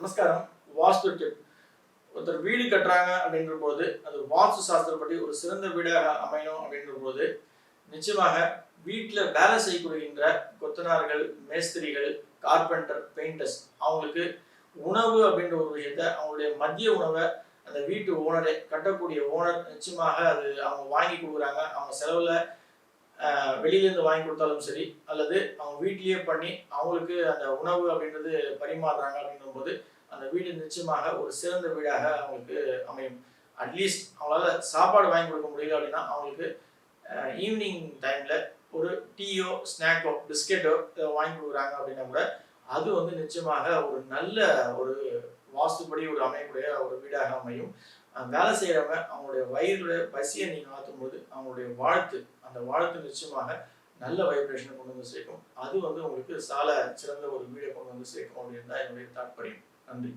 நமஸ்காரம். வாஸ்து டிப். ஒருத்தர் வீடு கட்டுறாங்க அப்படின்ற போது அது வாஸ்து சாஸ்திரப்படி ஒரு சிறந்த வீடாக அமையணும் அப்படின்ற போது நிச்சயமாக வீட்டில் வேலை செய்யப்படுகின்ற கொத்தனார்கள், மேஸ்திரிகள், கார்பெண்டர், பெயிண்டர்ஸ் அவங்களுக்கு உணவு அப்படின்ற ஒரு விஷயத்த அவங்களுடைய மதிய உணவை அந்த வீட்டு ஓனரே கட்டக்கூடிய ஓனர் நிச்சயமாக அது அவங்க வாங்கி கொடுக்குறாங்க. அவங்க செலவில் வெளியிலேருந்து வாங்கி கொடுத்தாலும் சரி, அல்லது அவங்க வீட்டிலேயே பண்ணி அவங்களுக்கு அந்த உணவு அப்படின்றது பரிமாறுறாங்க அப்படின்னும் போது அந்த வீடு நிச்சயமாக ஒரு சிறந்த வீடாக அவங்களுக்கு அமையும். அட்லீஸ்ட் அவங்களால சாப்பாடு வாங்கி கொடுக்க முடியல அப்படின்னா அவங்களுக்கு ஈவினிங் டைமில் ஒரு டீயோ ஸ்நாக்கோ பிஸ்கெட்டோ வாங்கி கொடுக்குறாங்க அப்படின்னா கூட அது வந்து நிச்சயமாக ஒரு நல்ல ஒரு வாஸ்துப்படி ஒரு அமையக்கூடிய ஒரு வீடாக அமையும். வேலை செய்கிறவங்க அவங்களுடைய வயிறுடைய பசியை நீங்கள் ஆற்றும் போது அவங்களுடைய வாழ்த்து அந்த வாழ்த்து நிச்சயமாக நல்ல வைப்ரேஷனை கொண்டு வந்து சேர்க்கும். அது வந்து உங்களுக்கு சால சிறந்த ஒரு வீடை கொண்டு வந்து சேர்க்கும் அப்படின்னு தான் என்னுடைய தாற்பயம். நன்றி.